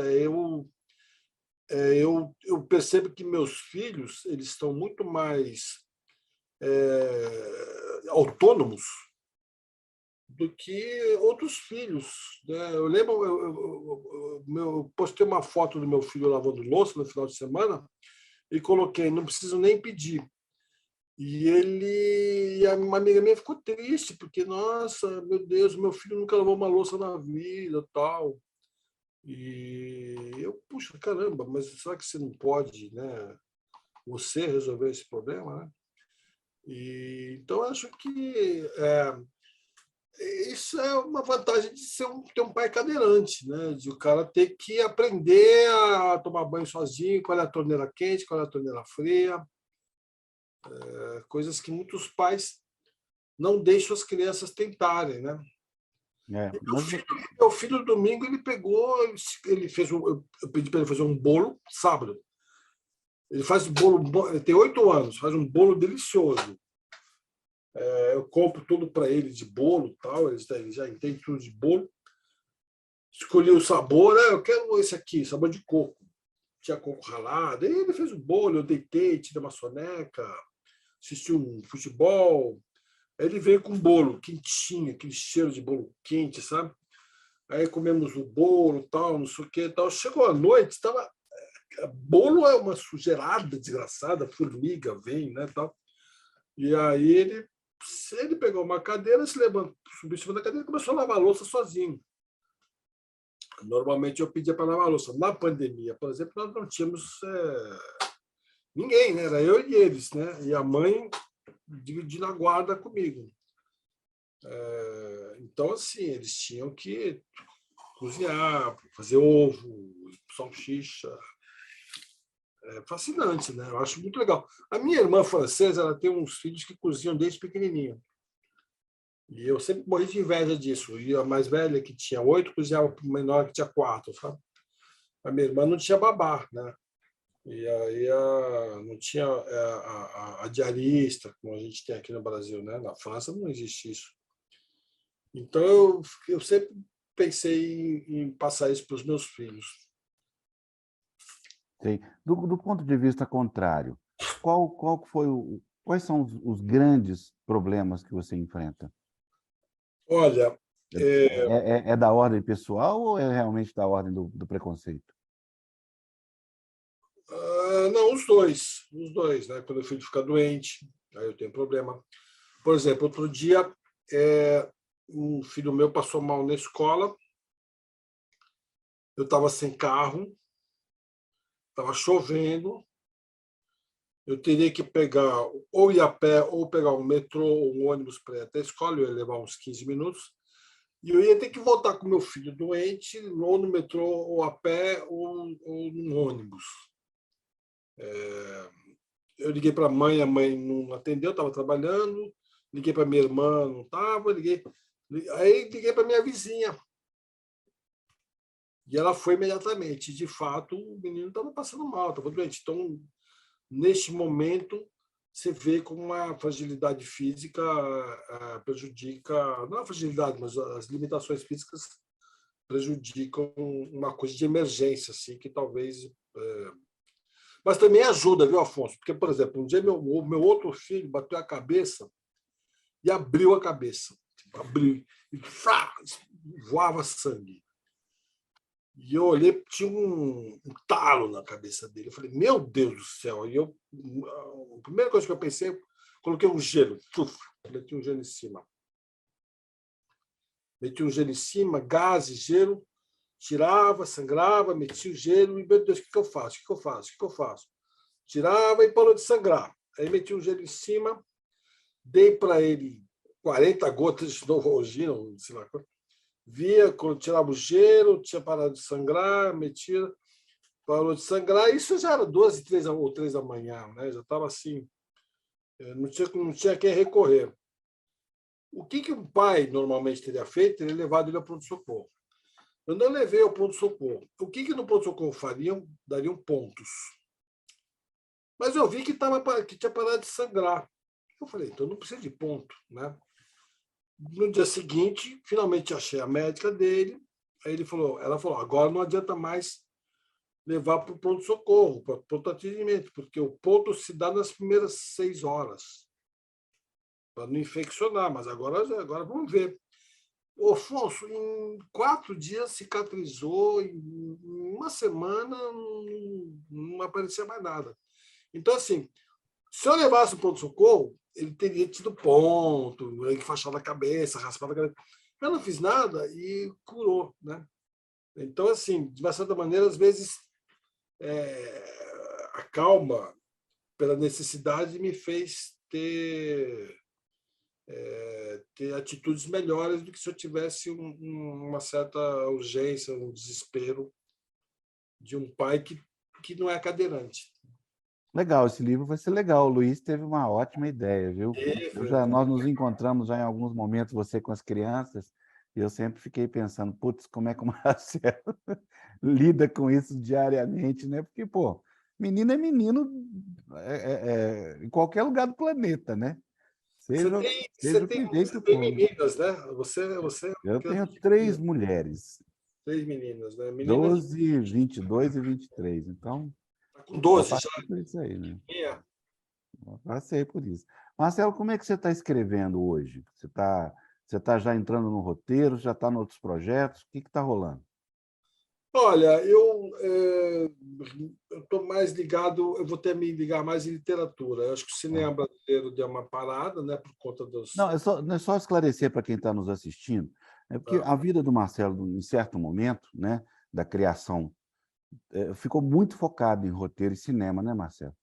eu percebo que meus filhos eles estão muito mais autônomos do que outros filhos. Né? Eu lembro, eu postei uma foto do meu filho lavando louça no final de semana e coloquei, não preciso nem pedir. E uma amiga minha ficou triste, porque, nossa, meu Deus, meu filho nunca lavou uma louça na vida, tal. E eu, puxa, caramba, mas será que você não pode, né, você resolver esse problema, né? Então, acho que isso é uma vantagem de ter um pai cadeirante, né? De o cara ter que aprender a tomar banho sozinho, qual é a torneira quente, qual é a torneira fria, coisas que muitos pais não deixam as crianças tentarem, né? É, E mas meu filho domingo ele pegou, ele fez eu pedi para ele fazer um bolo sábado. Ele faz bolo, ele tem 8 anos, faz um bolo delicioso. Eu compro tudo para ele de bolo, tal, eles já entendem tudo de bolo. Escolhi o sabor, eu quero esse aqui, sabor de coco. Tinha coco ralado, e ele fez o bolo, eu deitei, tirei uma soneca, assisti um futebol. Aí ele veio com um bolo quentinho, aquele cheiro de bolo quente, sabe? Aí comemos o bolo, tal, não sei o que, tal. Chegou a noite, estava bolo é uma sujeirada desgraçada, formiga vem, né, tal. E aí ele pegou uma cadeira, se levantou, subiu em cima da cadeira e começou a lavar a louça sozinho. Normalmente eu pedia para lavar a louça. Na pandemia, por exemplo, nós não tínhamos ninguém, né? Era eu e eles, né? E a mãe dividindo a guarda comigo. Então, assim, eles tinham que cozinhar, fazer ovo, salsicha. É fascinante, né? Eu acho muito legal. A minha irmã francesa, ela tem uns filhos que cozinham desde pequenininho. E eu sempre morri de inveja disso. E a mais velha, que tinha 8, cozinhava para o menor, que tinha 4, sabe? A minha irmã não tinha babá, né? E aí não tinha a diarista, como a gente tem aqui no Brasil, né? Na França não existe isso. Então, eu sempre pensei em passar isso para os meus filhos. Sim. Do ponto de vista contrário, quais são os grandes problemas que você enfrenta? Olha, É da ordem pessoal ou é realmente da ordem do preconceito? não, os dois, né? Quando o filho fica doente, aí eu tenho problema. Por exemplo, outro dia, um filho meu passou mal na escola, eu estava sem carro, estava chovendo, eu teria que pegar, ou ir a pé, ou pegar um metrô ou um ônibus para ir até a escola, eu ia levar uns 15 minutos, e eu ia ter que voltar com meu filho doente, ou no metrô, ou a pé, ou no ônibus. Eu liguei para a mãe não atendeu, estava trabalhando, liguei para minha irmã, não estava, aí liguei para minha vizinha. E ela foi imediatamente. De fato, o menino estava passando mal, estava doente. Então, neste momento, você vê como a fragilidade física prejudica, não a fragilidade, mas as limitações físicas prejudicam uma coisa de emergência, assim, que talvez. Mas também ajuda, viu, Afonso? Porque, por exemplo, um dia meu outro filho bateu a cabeça e abriu a cabeça. Tipo, abriu e voava sangue. E eu olhei, tinha um talo na cabeça dele. Eu falei, meu Deus do céu. E a primeira coisa que eu pensei, coloquei um gelo. Meti um gelo em cima. Meti um gelo em cima, gás, gelo. Tirava, sangrava, metia o gelo. E, meu Deus, o que eu faço? O que eu faço? O que eu faço? Tirava e parou de sangrar. Aí meti um gelo em cima, dei para ele 40 gotas de Novalgina, sei lá quanto. Via, quando tirava o gelo, tinha parado de sangrar, metia, parou de sangrar. Isso já era 12, 3 ou 3 da manhã, né? Já estava assim, não tinha a quem recorrer. O que um pai normalmente teria feito? Teria levado ele ao pronto-socorro. Eu não levei ao pronto-socorro. O que no pronto-socorro fariam? Dariam pontos. Mas eu vi que tinha parado de sangrar. Eu falei, então não precisa de ponto, né? No dia seguinte, finalmente achei a médica dele. Aí ela falou, agora não adianta mais levar para o pronto-socorro, para o pronto-atendimento, porque o ponto se dá nas primeiras 6 horas, para não infeccionar, mas agora vamos ver. O Afonso, em 4 dias cicatrizou, em uma semana não aparecia mais nada. Então, assim, se eu levasse o pronto-socorro, ele teria tido ponto, enfaixado a cabeça, raspado a cabeça. Eu não fiz nada e curou, né? Então, assim, de uma certa maneira, às vezes, a calma pela necessidade me fez ter atitudes melhores do que se eu tivesse uma certa urgência, um desespero de um pai que não é cadeirante. Legal, esse livro vai ser legal. O Luiz teve uma ótima ideia, viu? Nós nos encontramos já em alguns momentos, você com as crianças, e eu sempre fiquei pensando, putz, como é que o Marcelo lida com isso diariamente, né? Porque, pô, menino é menino em qualquer lugar do planeta, né? Seja o que jeito você tem for. meninas, né? Você é Eu tenho criança de 3 menina. mulheres, 3 meninas, né? Meninas 12, 22 e 23. Então, tá com já 12 já. passei por isso aí, né? É. Já passei por isso. Marcelo, como é que você está escrevendo hoje? Você tá já entrando no roteiro, já está em outros projetos? O que está rolando? Olha, eu estou mais ligado, eu vou ter me ligar mais em literatura. Eu acho que o Tá? cinema brasileiro deu uma parada, né, por conta Não, dos. é só esclarecer para quem está nos assistindo, é porque Ah, a vida do Marcelo, em certo momento, né, da criação, ficou muito focada em roteiro e cinema, né, Marcelo?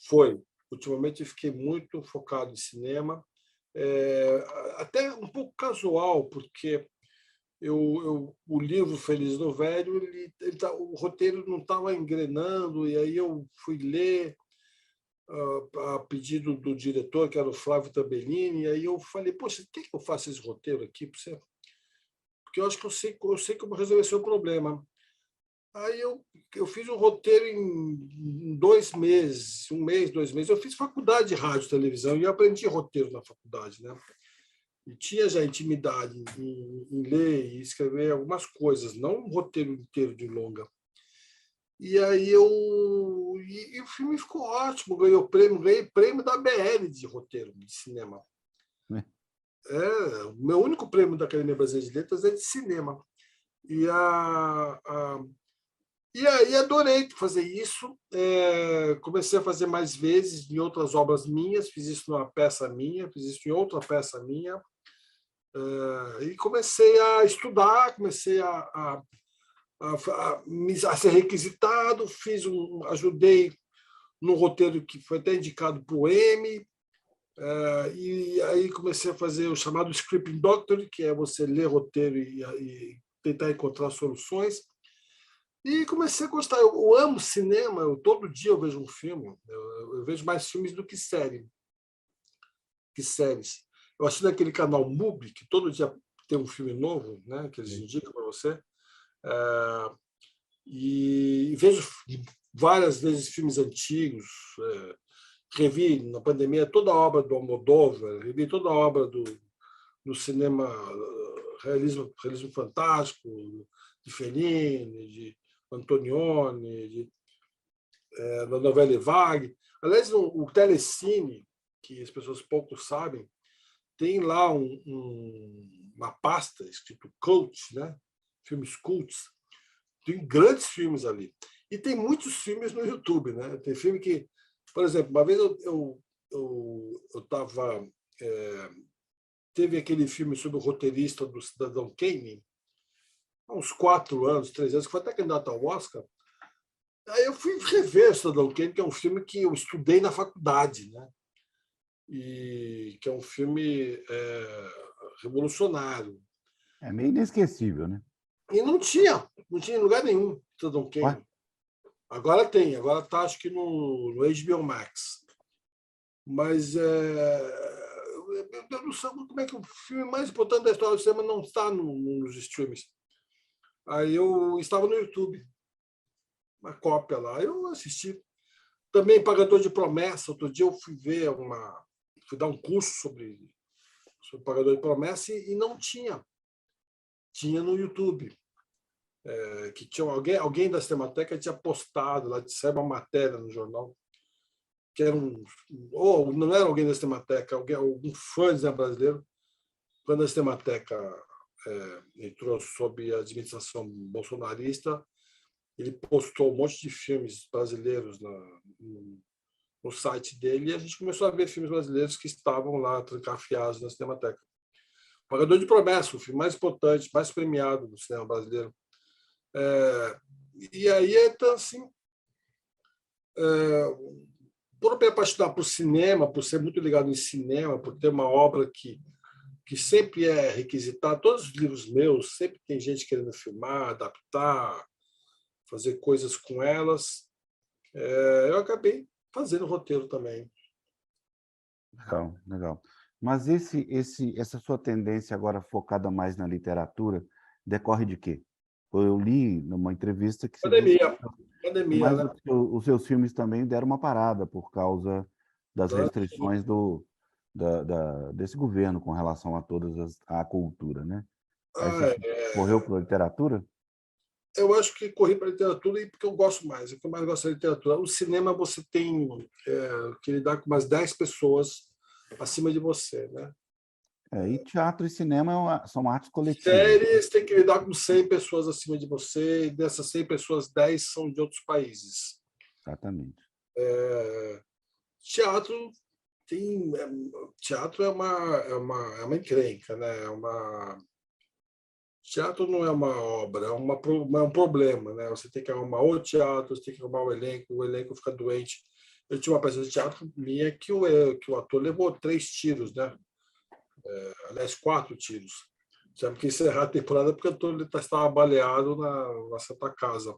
foi. Ultimamente eu fiquei muito focado em cinema, é, até um pouco casual, porque o livro Feliz no Velho, o roteiro não estava engrenando, e aí eu fui ler a pedido do diretor, que era o Flávio Tabellini, e aí eu falei, poxa, por que eu faço esse roteiro aqui? Porque eu acho que eu sei como resolver esse problema. Aí eu fiz um roteiro em 2 meses, 1 mês, 2 meses. Eu fiz faculdade de rádio e televisão e aprendi roteiro na faculdade, né? E tinha já intimidade em ler e escrever algumas coisas, não um roteiro inteiro de longa. E aí e o filme ficou ótimo, ganhei prêmio da BL de roteiro de cinema. Né? O meu único prêmio da Academia Brasileira de Letras é de cinema. E e aí adorei fazer isso. Comecei a fazer mais vezes em outras obras minhas, fiz isso numa peça minha, fiz isso em outra peça minha. E comecei a estudar, comecei a ser requisitado, ajudei no roteiro que foi até indicado para o Emmy, e aí comecei a fazer o chamado Scripting Doctor, que é você ler roteiro e tentar encontrar soluções. E comecei a gostar. Eu amo cinema, todo dia eu vejo um filme. Eu vejo mais filmes do que séries. Eu assisto naquele canal MUBI, que todo dia tem um filme novo, né, que eles indicam para você. E vejo várias vezes filmes antigos. Revi na pandemia toda a obra do Almodóvar, revi toda a obra do cinema realismo fantástico, de Fellini, de Antonioni, da novela Vague. Aliás, o Telecine, que as pessoas pouco sabem, tem lá uma pasta escrito Cult, né? Filmes cults. Tem grandes filmes ali. E tem muitos filmes no YouTube, né? Tem filme que, por exemplo, uma vez eu estava. Teve aquele filme sobre o roteirista do Cidadão Kane, há uns 4 anos, 3 anos, que foi até candidato ao Oscar. Aí eu fui rever o Cidadão Kane, que é um filme que eu estudei na faculdade, né? E que é um filme revolucionário. É meio inesquecível, né? E não tinha em lugar nenhum Cidadão Ué? Kane. Agora tem, agora está acho que no HBO Max. Mas eu não sei como é que o filme mais importante da história do cinema não está nos streams. Aí eu estava no YouTube, uma cópia lá, eu assisti. Também Pagador de Promessa. Outro dia eu fui dar um curso sobre Pagador de Promessa e não tinha. Tinha no YouTube. Que tinha alguém da Cinemateca tinha postado lá, saiu uma matéria no jornal, que era ou não era alguém da Cinemateca, algum fã brasileiro, quando a Cinemateca entrou sob a administração bolsonarista, ele postou um monte de filmes brasileiros no site dele e a gente começou a ver filmes brasileiros que estavam lá trancafiados na Cinemateca. Pagador de Promessa, o filme mais importante, mais premiado do cinema brasileiro. E aí, então, assim, por me apaixonar por cinema, por ser muito ligado em cinema, por ter uma obra que sempre é requisitada, todos os livros meus, sempre tem gente querendo filmar, adaptar, fazer coisas com elas. Eu acabei fazendo roteiro também. Legal, legal. Mas essa sua tendência agora focada mais na literatura decorre de quê? Eu li numa entrevista que você disse Pandemia, pandemia, mas né? os seus filmes também deram uma parada por causa das restrições desse governo com relação a a cultura, né? Aí você Ah, correu para a literatura? eu acho que corri para a literatura e porque eu gosto mais, é que eu mais gosto da literatura. O cinema você tem que lidar com umas 10 pessoas acima de você, né? E teatro e cinema são artes coletivas. Séries tem que lidar com 100 pessoas acima de você, e dessas 100 pessoas, 10 são de outros países. Exatamente. Teatro tem. Teatro é uma encrenca, né? Teatro não é uma obra, é um problema, né? Você tem que arrumar o teatro, você tem que arrumar o elenco fica doente. Eu tinha uma peça de teatro minha que o ator levou 3 tiros, né? Aliás, 4 tiros. Tivemos que encerrar a temporada porque o ator estava baleado na Santa Casa.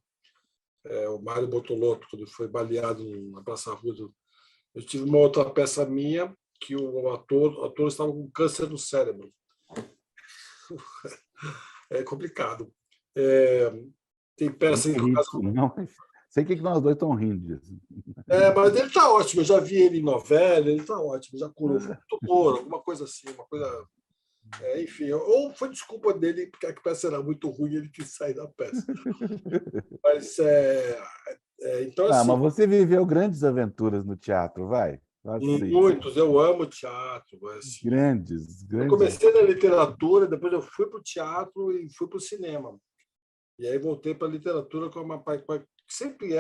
O Mário Bortolotto, quando foi baleado na Praça Ruda. Eu tive uma outra peça minha que o ator estava com câncer no cérebro. É complicado. Tem peça em Não ri casa. disso, não, mas sei que nós dois estamos rindo disso. Mas ele está ótimo. Eu já vi ele em novela, ele está ótimo, já curou. Foi um tumor, alguma coisa assim, uma coisa. Enfim, ou foi desculpa dele, porque a peça era muito ruim e ele quis sair da peça. Mas, então, assim, Mas você viveu grandes aventuras no teatro, vai? Assim, muitos. Eu amo teatro. Assim. grandes, Eu grandes. comecei na literatura, depois eu fui para o teatro e fui para o cinema. E aí voltei para a literatura com uma sempre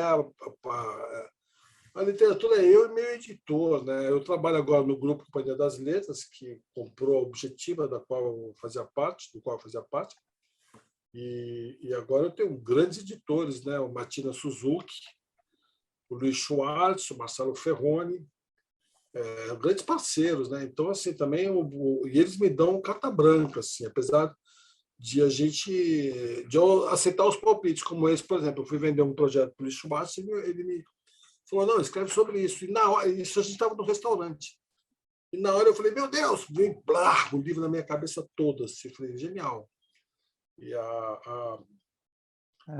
a literatura é eu e meu editor, né? Eu trabalho agora no grupo Companhia das Letras, que comprou a Objetiva, da qual eu fazia parte, do qual eu fazia parte. E agora eu tenho grandes editores, né? O Martina Suzuki, o Luiz Schwartz, o Marcelo Ferroni, grandes parceiros, né? Então assim também e eles me dão carta branca, assim, apesar de eu aceitar os palpites, como esse, por exemplo, eu fui vender um projeto para o Luiz Schwartz e ele me falou, não, escreve sobre isso. E na hora, isso a gente estava no restaurante. E na hora eu falei, meu Deus, veio o livro na minha cabeça toda. Assim, eu falei, genial. E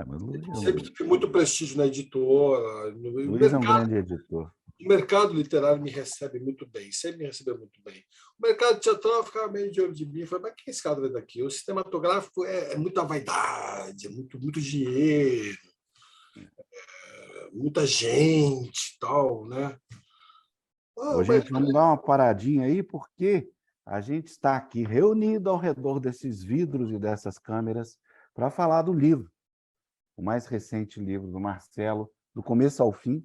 Mas sempre tive muito prestígio na editora. Luiz é um grande editor. O mercado literário me recebe muito bem, sempre me recebeu muito bem. O mercado teatral ficava meio de olho de mim. Eu falei, mas que esse cara vem daqui? O cinematográfico é muita vaidade, muito dinheiro, muita gente tal, né? Ô, Mas gente, vamos dar uma paradinha aí, porque a gente está aqui reunido ao redor desses vidros e dessas câmeras para falar do livro, o mais recente livro do Marcelo, do começo ao fim,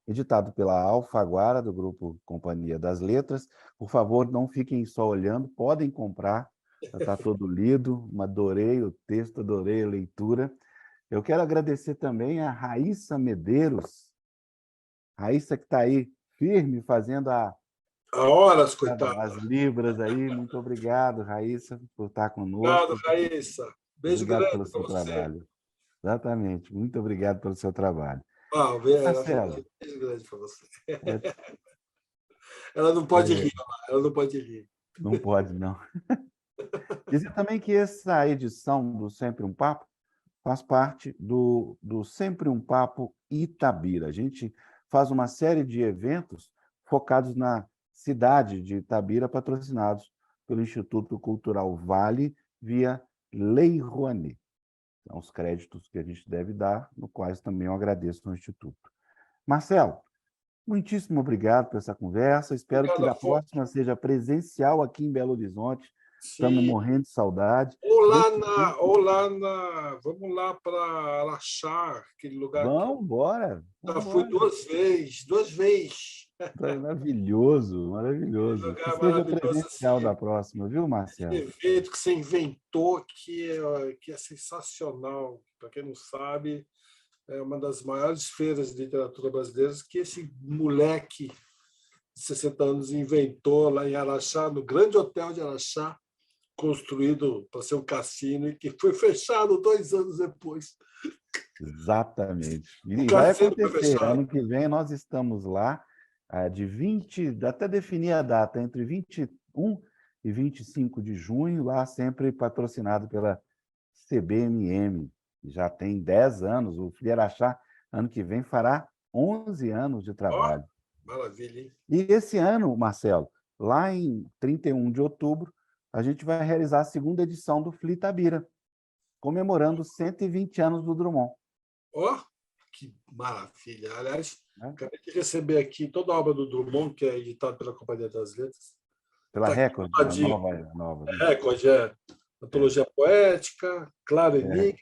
editado pela Alfaguara, do grupo Companhia das Letras. Por favor, não fiquem só olhando, podem comprar, já está todo lido, adorei o texto, adorei a leitura. Eu quero agradecer também a Raíssa Medeiros, Raíssa que está aí firme, fazendo há horas, coitado. as libras aí. Muito obrigado, Raíssa, por estar Obrigado, conosco. Raíssa. Beijo Obrigado grande pelo para seu você. trabalho. Exatamente. Muito obrigado pelo seu trabalho. Ela falou Marcelo, beijo grande para você. é, Ela não pode rir, ela não pode rir. não pode, não. Dizer também que essa edição do Sempre um Papo faz parte do Sempre um Papo Itabira. A gente faz uma série de eventos focados na cidade de Itabira, patrocinados pelo Instituto Cultural Vale, via Lei Rouanet. São os créditos que a gente deve dar, no quais também eu agradeço ao Instituto. Marcelo, muitíssimo obrigado por essa conversa. Espero que Obrigado, da Afonso. próxima seja presencial aqui em Belo Horizonte. Estamos Sim. morrendo de saudade. Vamos lá para Araxá, aquele lugar que Vamos embora. eu Vamos já fui embora. duas vezes. Maravilhoso, Que maravilhoso. Que lugar seja maravilhoso, presencial assim, da próxima, viu, esse Marcelo? evento que você inventou, que é sensacional. Para quem não sabe, é uma das maiores feiras de literatura brasileiras que esse moleque de 60 anos inventou lá em Araxá, no grande hotel de Araxá, construído para ser um cassino e que foi fechado 2 anos depois. Exatamente. O E vai cassino foi acontecer. fechado. Ano que vem nós estamos lá, de 20, até definir a data, entre 21 e 25 de junho, lá sempre patrocinado pela CBMM. Já tem 10 anos. O Flieraxá, ano que vem, fará 11 anos de Ó, trabalho. maravilha, hein? E esse ano, Marcelo, lá em 31 de outubro, a gente vai realizar a segunda edição do Flitabira, comemorando 120 anos do Drummond. Ó, que maravilha. Aliás, Né? acabei de receber aqui toda a obra do Drummond, que é editada pela Companhia das Letras. Pela Tá aqui Record, do ladinho. a nova. Né? Record, Antologia Poética, Claro Enigma.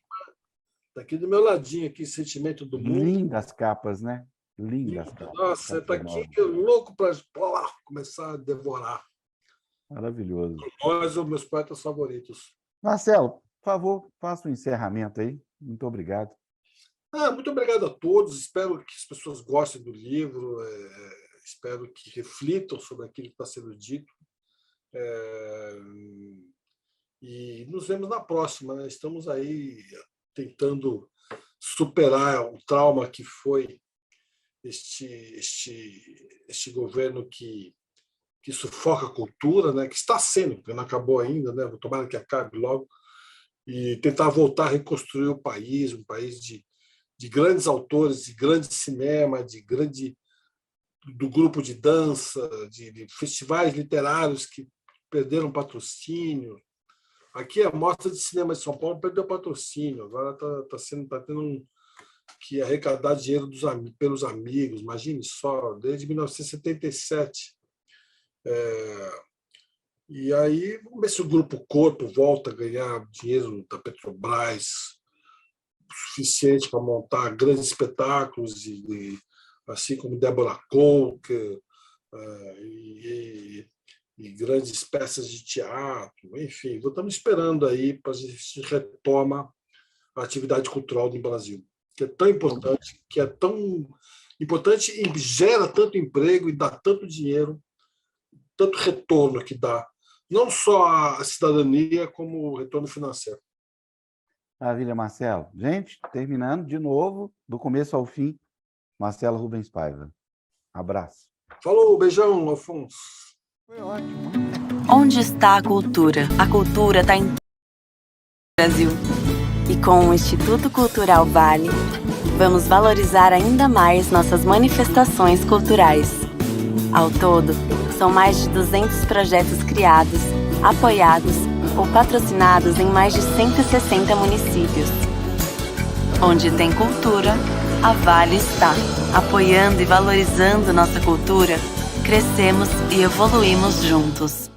Está aqui do meu ladinho, aqui, Sentimento do Mundo. Lindas capas, né? Lindas capas. Nossa, está aqui louco para começar a devorar. Maravilhoso. Nós, os meus poetas favoritos. Marcelo, por favor, faça um encerramento aí. Muito obrigado. Muito obrigado a todos. Espero que as pessoas gostem do livro. Espero que reflitam sobre aquilo que está sendo dito. E nos vemos na próxima. Né? Estamos aí tentando superar o trauma que foi este governo que sufoca a cultura, né? Que está sendo, porque não acabou ainda, né? Tomara que acabe logo, e tentar voltar a reconstruir o país, um país de grandes autores, de grande cinema, do grupo de dança, de festivais literários que perderam patrocínio. Aqui a Mostra de Cinema de São Paulo perdeu patrocínio, agora está tendo que arrecadar dinheiro pelos amigos, imagine só, desde 1977. E aí, vamos ver se o Grupo Corpo volta a ganhar dinheiro da Petrobras o suficiente para montar grandes espetáculos, assim como Débora Colker, e grandes peças de teatro, enfim, estamos esperando aí para a gente retoma a atividade cultural do Brasil, que é tão importante, e gera tanto emprego e dá tanto dinheiro, tanto retorno que dá, não só a cidadania, como o retorno financeiro. Maravilha, Marcelo. Gente, terminando de novo, do começo ao fim, Marcelo Rubens Paiva. Abraço. Falou, beijão, Afonso. Foi ótimo. Onde está a cultura? A cultura está em todo o Brasil. E com o Instituto Cultural Vale, vamos valorizar ainda mais nossas manifestações culturais. Ao todo, são mais de 200 projetos criados, apoiados ou patrocinados em mais de 160 municípios. Onde tem cultura, a Vale está. Apoiando e valorizando nossa cultura, crescemos e evoluímos juntos.